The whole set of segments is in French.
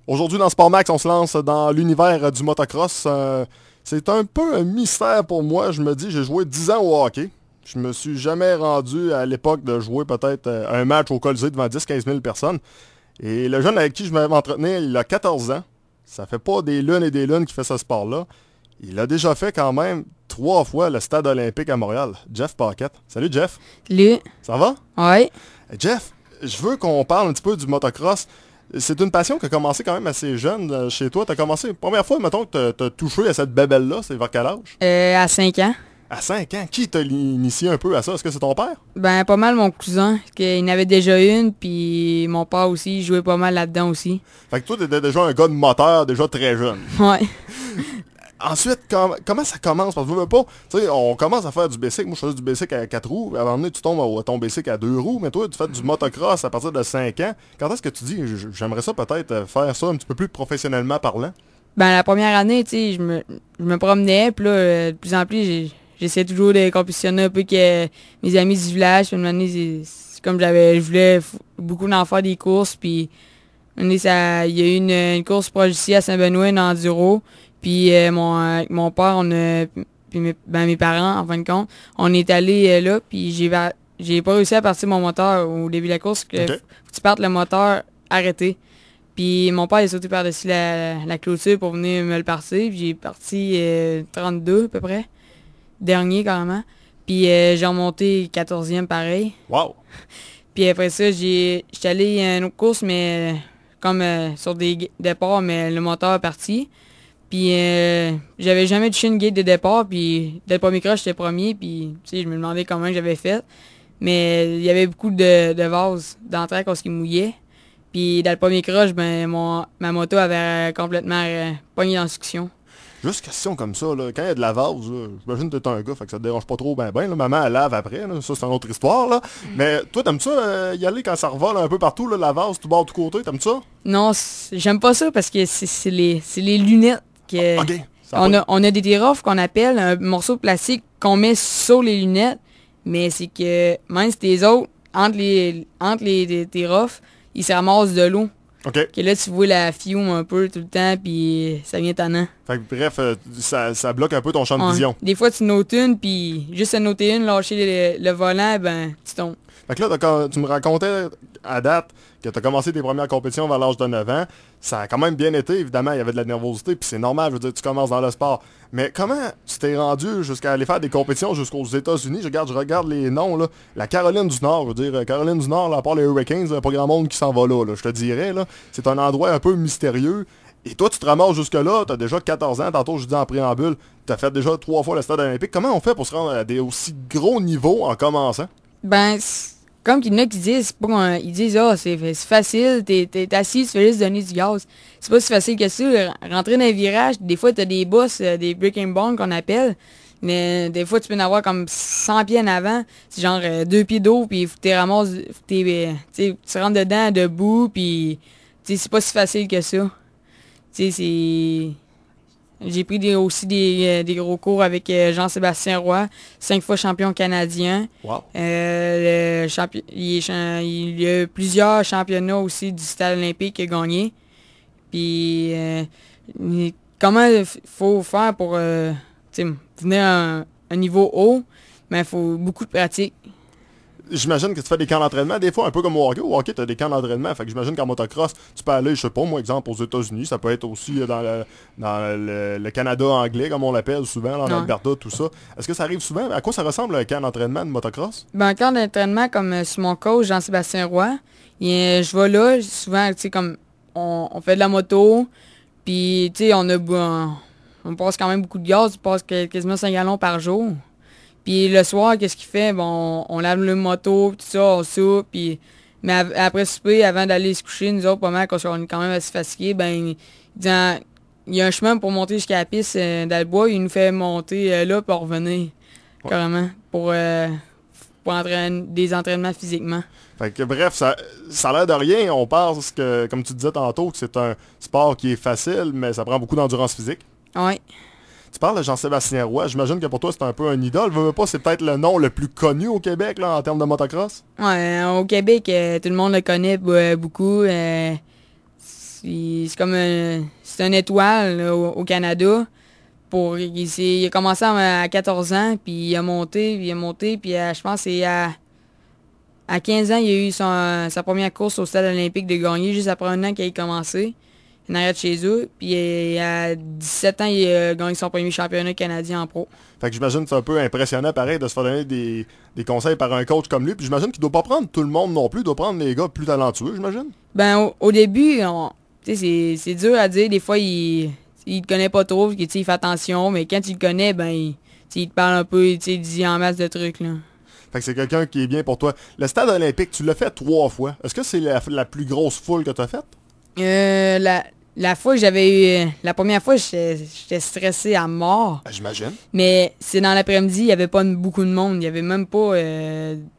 Aujourd'hui, dans Sport Max, on se lance dans l'univers du motocross. C'est un peu un mystère pour moi. Je me dis, j'ai joué 10 ans au hockey. Je me suis jamais rendu à l'époque de jouer peut-être un match au Colisée devant 10-15 000 personnes. Et le jeune avec qui je m'entretenais, il a 14 ans. Ça fait pas des lunes et des lunes qu'il fait ce sport-là. Il a déjà fait quand même 3 fois le stade olympique à Montréal. Jeff Paquette. Salut Jeff. Salut. Ça va? Ouais. Jeff, je veux qu'on parle un petit peu du motocross. C'est une passion qui a commencé quand même assez jeune chez toi. Tu as commencé, première fois, mettons, que tu as touché à cette bébelle-là, c'est vers quel âge? À 5 ans. À 5 ans. Qui t'a initié un peu à ça? Est-ce que c'est ton père? Ben, pas mal mon cousin, qu'il en avait déjà une, puis mon père aussi, il jouait pas mal là-dedans aussi. Fait que toi, t'étais déjà un gars de moteur, déjà très jeune. Ouais. Ensuite, comment ça commence? Parce que je veux pas, tu sais, on commence à faire du bicycle. Moi, je faisais du bicycle à 4 roues. À un moment donné, tu tombes à ton bicycle à 2 roues. Mais toi, tu fais du motocross à partir de 5 ans. Quand est-ce que tu dis, j'aimerais ça peut-être faire ça un petit peu plus professionnellement parlant? Ben, la première année, tu sais, je me promenais, puis là, de plus en plus, j'essayais toujours de compétitionner un peu que mes amis du village. Puis une année, c'est comme je voulais beaucoup d'en faire des courses, puis une année, il y a eu une course proche ici à Saint-Benoît, une enduro. Puis avec mon père, puis mes parents, en fin de compte, on est allé là, puis j'ai pas réussi à partir mon moteur au début de la course, que faut que tu partes le moteur arrêté. Puis mon père est sauté par-dessus la clôture pour venir me le partir, puis j'ai parti 32 à peu près, dernier carrément. Puis j'ai remonté 14e pareil. Wow! Puis après ça, j'étais allé à une autre course, mais comme sur des départs, mais le moteur est parti. Puis j'avais jamais touché une gate de départ, puis dès le premier crash, j'étais premier, puis tu sais, je me demandais comment j'avais fait. Mais il y avait beaucoup de vases dans le track parce qu'il mouillait. Puis dans le premier crash, ben ma moto avait complètement pogné dans la succion. Juste question comme ça, là, quand il y a de la vase, là, j'imagine que t'es un gars, fait que ça te dérange pas trop ben là, maman elle lave après, là, ça c'est une autre histoire, là. Mais toi, t'aimes ça y aller quand ça revole un peu partout, là, la vase, tout bord, tout côté, t'aimes ça? Non, j'aime pas ça parce que c'est les lunettes que... OK. On a des tear-off qu'on appelle un morceau de plastique qu'on met sur les lunettes, mais c'est que même si les autres, entre les tear-off, ils se ramassent de l'eau. OK. Que là, tu vois la fiume un peu tout le temps, puis ça vient tannant. Fait que bref, ça bloque un peu ton champ de Ouais. vision. Des fois, tu notes une, puis juste à noter une, lâcher le volant, ben, tu tombes. Fait que là, tu me racontais à date que tu as commencé tes premières compétitions vers l'âge de 9 ans. Ça a quand même bien été, évidemment, il y avait de la nervosité, puis c'est normal, je veux dire, tu commences dans le sport. Mais comment tu t'es rendu jusqu'à aller faire des compétitions jusqu'aux États-Unis? Je regarde les noms, là. La Caroline du Nord, je veux dire, Caroline du Nord, là, à part les Hurricanes, il n'y a pas grand monde qui s'en va là, je te dirais, là. C'est un endroit un peu mystérieux. Et toi, tu te ramasses jusque-là, tu as déjà 14 ans, tantôt je dis en préambule, tu as fait déjà 3 fois le stade olympique. Comment on fait pour se rendre à des aussi gros niveaux en commençant? Ben, comme qu'il y en a qui disent, ils disent, c'est facile, t'es assis, tu fais juste donner du gaz. C'est pas si facile que ça. Rentrer dans les virages, des fois, t'as des bosses, des breaking bonds qu'on appelle, mais des fois, tu peux en avoir comme 100 pieds en avant. C'est genre 2 pieds d'eau, puis faut que tu ramasses, tu rentres dedans, debout, puis c'est pas si facile que ça. Tu sais, c'est... J'ai pris aussi des gros cours avec Jean-Sébastien Roy, 5 fois champion canadien. Wow. Il y a eu plusieurs championnats aussi du stade olympique qu'il a gagné. Puis comment il faut faire pour venir à un niveau haut, mais il faut beaucoup de pratique. J'imagine que tu fais des camps d'entraînement, des fois un peu comme au hockey. Au hockey, tu as des camps d'entraînement. Fait que j'imagine qu'en motocross, tu peux aller, je sais pas, moi, exemple, aux États-Unis. Ça peut être aussi dans le Canada anglais, comme on l'appelle souvent, là, en Alberta, tout ça. Est-ce que ça arrive souvent? À quoi ça ressemble un camp d'entraînement de motocross? Ben, un camp d'entraînement comme sur mon coach, Jean-Sébastien Roy. Je vais là, souvent, tu sais, comme on fait de la moto, puis, tu sais, on passe quand même beaucoup de gaz. On passe quasiment 5 gallons par jour. Puis le soir, qu'est-ce qu'il fait? Bon, on lave le moto, tout ça, on soupe, puis... Mais après souper, avant d'aller se coucher, nous autres, pas mal, quand on est quand même assez fatigués, ben, il y a un chemin pour monter jusqu'à la piste dans le bois, il nous fait monter là pour revenir, carrément, pour des entraînements physiquement. Fait que bref, ça a l'air de rien. On pense que, comme tu disais tantôt, que c'est un sport qui est facile, mais ça prend beaucoup d'endurance physique. Oui. Tu parles de Jean-Sébastien Roy. J'imagine que pour toi, c'est un peu un idole. Veux pas, c'est peut-être le nom le plus connu au Québec là, en termes de motocross? Ouais, au Québec, tout le monde le connaît beaucoup. C'est comme c'est une étoile là, au Canada. Il a commencé à 14 ans, puis il a monté, puis je pense que c'est à 15 ans, il a eu sa première course au stade olympique de Gagné, juste après un an qu'il a commencé, en arrière de chez eux. Puis à 17 ans, il a gagné son premier championnat canadien en pro. Fait que j'imagine que c'est un peu impressionnant, pareil, de se faire donner des conseils par un coach comme lui. Puis j'imagine qu'il doit pas prendre tout le monde non plus, il doit prendre les gars plus talentueux, j'imagine. Ben, au début, c'est dur à dire. Des fois, il te connaît pas trop, il fait attention, mais quand tu le connais, ben, il te parle un peu, il dit en masse de trucs, là. Fait que c'est quelqu'un qui est bien pour toi. Le stade olympique, tu l'as fait 3 fois. Est-ce que c'est la plus grosse foule que tu as faite? La fois que j'avais eu... La première fois, j'étais stressé à mort. J'imagine. Mais c'est dans l'après-midi, il n'y avait pas beaucoup de monde. Il n'y avait même pas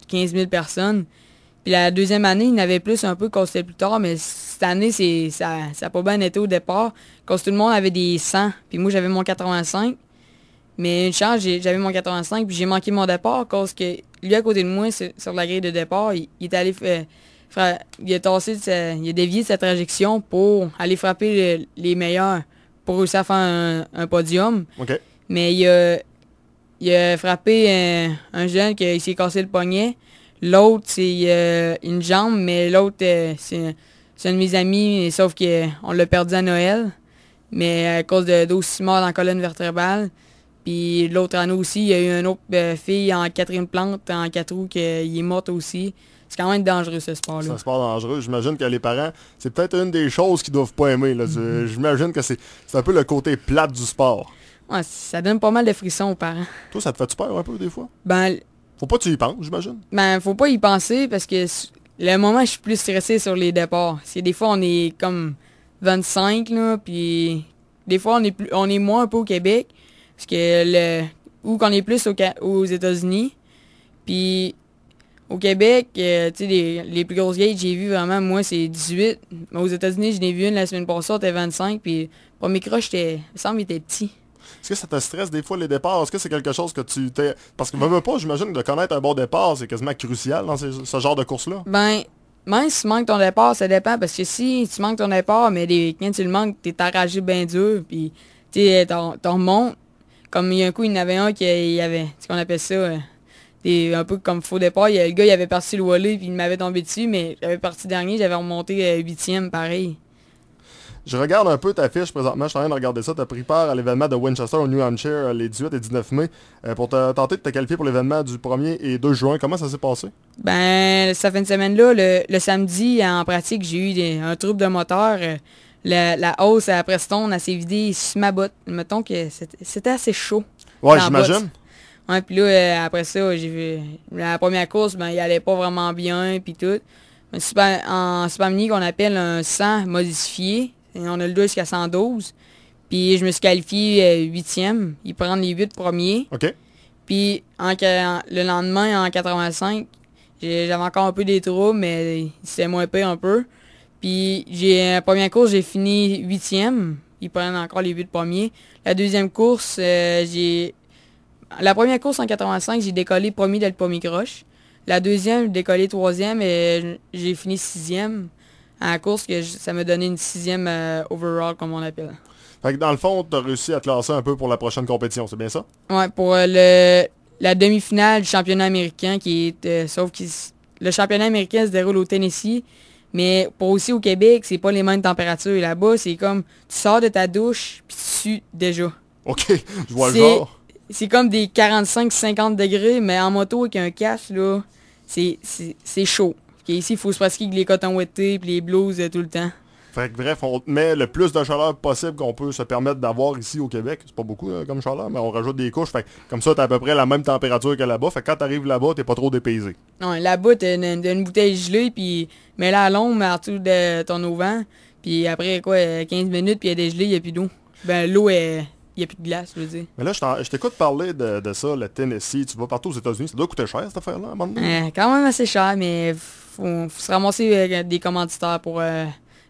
15 000 personnes. Puis la deuxième année, il y en avait plus un peu quand c'était plus tard, mais cette année, ça a pas bien été au départ. Quand tout le monde avait des 100, puis moi, j'avais mon 85. Mais une chance, j'avais mon 85, puis j'ai manqué mon départ, parce que lui, à côté de moi, sur la grille de départ, il est allé... il a dévié de sa trajectoire pour aller frapper les meilleurs pour réussir à faire un podium. OK. Mais il a frappé un jeune qui s'est cassé le poignet. L'autre, c'est une jambe, mais l'autre, c'est un de mes amis, sauf qu'on l'a perdu à Noël. Mais à cause d'aussi mort dans la colonne vertébrale. Puis l'autre année aussi, il y a eu une autre fille en quatrième plante, en 4 roues, qui est morte aussi. C'est quand même dangereux, ce sport-là. C'est un sport dangereux. J'imagine que les parents, c'est peut-être une des choses qu'ils doivent pas aimer. Là. J'imagine que c'est un peu le côté plate du sport. Ouais, ça donne pas mal de frissons aux parents. Toi, ça te fait peur un peu des fois? Ben, faut pas que tu y penses, j'imagine. Ben, faut pas y penser parce que le moment, je suis plus stressé sur les départs. Parce que des fois, on est comme 25, là, puis des fois, on est moins un peu au Québec. Parce que ou qu'on est plus aux États-Unis. Puis au Québec, tu sais, les plus grosses gates, j'ai vu vraiment, moi, c'est 18. Mais aux États-Unis, j'en ai vu une la semaine passée, c'était 25. Puis le premier croche, il me semble qu'il était petit. Est-ce que ça te stresse des fois les départs? Est-ce que c'est quelque chose que tu t'es... Parce que même pas, j'imagine que de connaître un bon départ, c'est quasiment crucial dans ce genre de course-là. Ben, même si tu manques ton départ, ça dépend. Parce que si tu manques ton départ, mais quand tu le manques, t'es enragé bien dur. Puis, tu sais, t'en remontes. Comme il y a un coup, il y en avait un qui avait, ce qu'on appelle ça, un peu comme faux départ. Le gars, il avait parti le voler, puis il m'avait tombé dessus, mais j'avais parti dernier, j'avais remonté 8e, pareil. Je regarde un peu ta fiche présentement, je suis en train de regarder ça. Tu as pris part à l'événement de Winchester au New Hampshire les 18 et 19 mai pour tenter de te qualifier pour l'événement du 1er et 2 juin. Comment ça s'est passé? Ben, cette fin de semaine-là, le samedi, en pratique, j'ai eu un trouble de moteur. La hausse à Preston, elle s'est vidée sur ma botte. Mettons que c'était assez chaud. Ouais, j'imagine. Ouais, puis là, après ça, j'ai vu la première course, ben, il allait pas vraiment bien, puis tout. En Super Mini, qu'on appelle un 100 modifié, et on a le 2 jusqu'à 112. Puis je me suis qualifié 8e. Ils prennent les 8 premiers. OK. Puis le lendemain, en 85, j'avais encore un peu des troubles, mais c'était moins pire un peu. Puis la première course, j'ai fini 8e. Ils prennent encore les 8 premiers. La deuxième course, la première course en 85, j'ai décollé premier dès le premier croche. La deuxième, j'ai décollé 3e et j'ai fini 6e. À la course, ça m'a donné une 6e overall, comme on appelle. Fait que dans le fond, tu as réussi à te lancer un peu pour la prochaine compétition, c'est bien ça? Ouais, pour la demi-finale du championnat américain, sauf que le championnat américain se déroule au Tennessee, mais pour aussi au Québec, c'est pas les mêmes températures. Là-bas, c'est comme, tu sors de ta douche, puis tu sues déjà. OK, je vois le genre. C'est comme des 45-50 degrés, mais en moto avec un casque, là, c'est chaud. Ici, il faut se pratiquer avec les cotons ouettés et les blouses tout le temps. Fait que bref, on met le plus de chaleur possible qu'on peut se permettre d'avoir ici au Québec. C'est pas beaucoup comme chaleur, mais on rajoute des couches. Fait que, comme ça, t'as à peu près la même température que là-bas. Fait que quand t'arrives là-bas, t'es pas trop dépaysé. Ouais, là-bas, t'as une bouteille gelée, puis mets-la à l'ombre, en dessous de ton auvent. Puis après, 15 minutes, puis elle est dégelée, il n'y a plus d'eau. Ben, l'eau est... Il n'y a plus de glace, je veux dire. Mais là, je t'écoute parler de ça, le Tennessee. Tu vas partout aux États-Unis. Ça doit coûter cher, cette affaire-là, à un moment donné? Quand même assez cher, mais faut se ramasser des commanditaires pour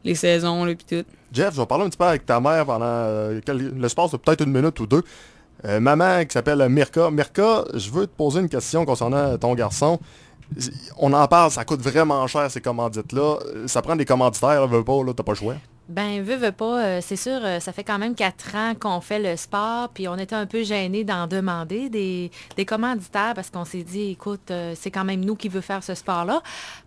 les saisons et tout. Jeff, je vais parler un petit peu avec ta mère pendant l'espace de peut-être 1 minute ou 2. Maman qui s'appelle Mirka. Mirka, je veux te poser une question concernant ton garçon. On en parle, ça coûte vraiment cher ces commandites-là. Ça prend des commanditaires, là, veux pas, là, t'as pas le choix. Ben, veut pas, c'est sûr, ça fait quand même 4 ans qu'on fait le sport, puis on était un peu gênés d'en demander des commanditaires parce qu'on s'est dit, écoute, c'est quand même nous qui veut faire ce sport-là.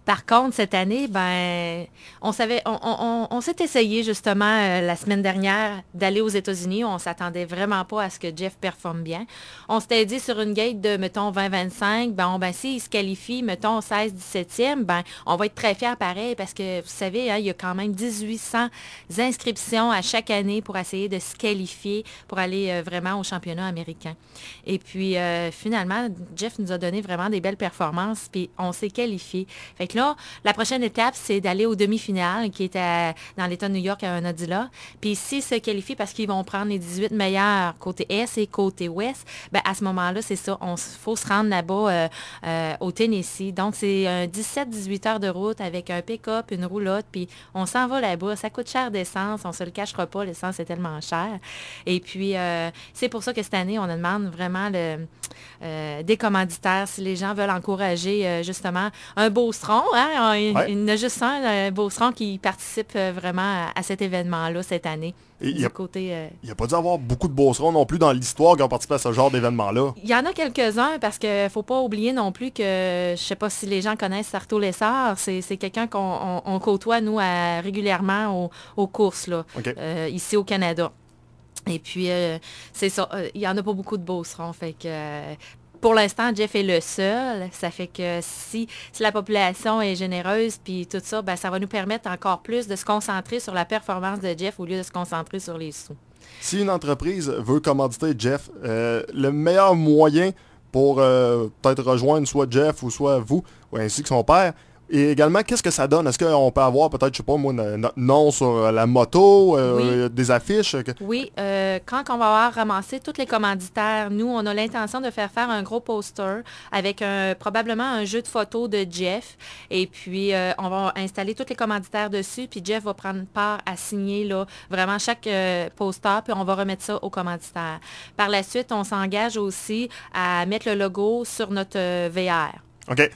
Par contre, cette année, ben, on s'est essayé justement la semaine dernière d'aller aux États-Unis. On s'attendait vraiment pas à ce que Jeff performe bien. On s'était dit sur une gate de, mettons, 20-25, ben s'il se qualifie, mettons, 16-17e, ben, on va être très fiers pareil parce que, vous savez, hein, il y a quand même 1800 inscriptions à chaque année pour essayer de se qualifier pour aller vraiment au championnat américain. Et puis, finalement, Jeff nous a donné vraiment des belles performances, puis on s'est qualifié. Fait que là, la prochaine étape, c'est d'aller aux demi-finales, qui est dans l'État de New York, à Unadilla. Puis s'ils se qualifient parce qu'ils vont prendre les 18 meilleurs côté Est et côté Ouest, ben à ce moment-là, c'est ça, faut se rendre là-bas au Tennessee. Donc, c'est un 17-18 heures de route avec un pick-up, une roulotte, puis on s'en va là-bas. Ça coûte cher d'essence, on se le cachera pas, l'essence est tellement chère. Et puis, c'est pour ça que cette année, on demande vraiment des commanditaires, si les gens veulent encourager justement un Beauceron, hein, il y en a juste un Beauceron qui participe vraiment à cet événement-là cette année. Il n'y a pas dû avoir beaucoup de Beaucerons non plus dans l'histoire qui ont participé à ce genre d'événement-là. Il y en a quelques-uns parce qu'il ne faut pas oublier non plus que, je ne sais pas si les gens connaissent Sarto Lessard, c'est quelqu'un qu'on côtoie, nous, régulièrement aux courses, là, Okay. ici au Canada. Et puis, c'est ça, il n'y en a pas beaucoup de Beaucerons, fait que... pour l'instant, Jeff est le seul. Ça fait que si la population est généreuse, puis tout ça, ben, ça va nous permettre encore plus de se concentrer sur la performance de Jeff au lieu de se concentrer sur les sous. Si une entreprise veut commanditer Jeff, le meilleur moyen pour peut-être rejoindre soit Jeff ou soit vous, ou ainsi que son père, et également, qu'est-ce que ça donne? Est-ce qu'on peut avoir peut-être, je sais pas moi, notre nom sur la moto, Oui. des affiches? Oui, quand on va avoir ramassé tous les commanditaires, nous, on a l'intention de faire un gros poster avec probablement un jeu de photos de Jeff. Et puis, on va installer tous les commanditaires dessus. Puis Jeff va prendre part à signer là, vraiment chaque poster. Puis on va remettre ça aux commanditaires. Par la suite, on s'engage aussi à mettre le logo sur notre VR. OK.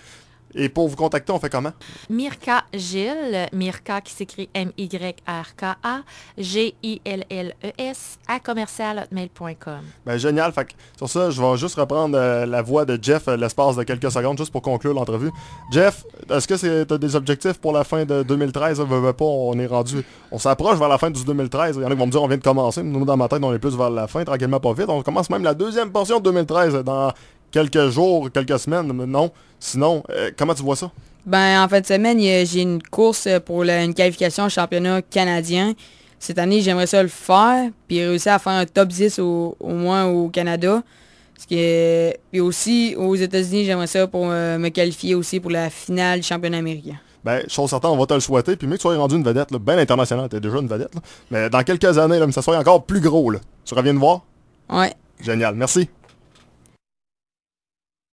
Et pour vous contacter, on fait comment? Mirka Gilles, Mirka qui s'écrit M-Y-R-K-A, G-I-L-L-E-S, @commercial@hotmail.com. Ben, génial. Fait que, sur ça, je vais juste reprendre la voix de Jeff l'espace de quelques secondes, juste pour conclure l'entrevue. Jeff, est-ce que tu as des objectifs pour la fin de 2013? On est rendu, on s'approche vers la fin du 2013. Il y en a qui vont me dire on vient de commencer. Nous, dans ma tête, on est plus vers la fin, tranquillement pas vite. On commence même la deuxième portion de 2013 dans quelques jours, quelques semaines. Non. Sinon, comment tu vois ça? Ben, en fin de semaine, j'ai une course pour une qualification au championnat canadien. Cette année, j'aimerais ça le faire, puis réussir à faire un top 10 au moins au Canada. Puis aussi, aux États-Unis, j'aimerais ça pour me qualifier aussi pour la finale du championnat américain. Ben, chose certaine, on va te le souhaiter, puis mieux que tu sois rendu une vedette, là, bien internationale, t'es déjà une vedette, là. Mais dans quelques années, là, mais ça soit encore plus gros, là. Tu reviens de voir? Ouais. Génial, merci.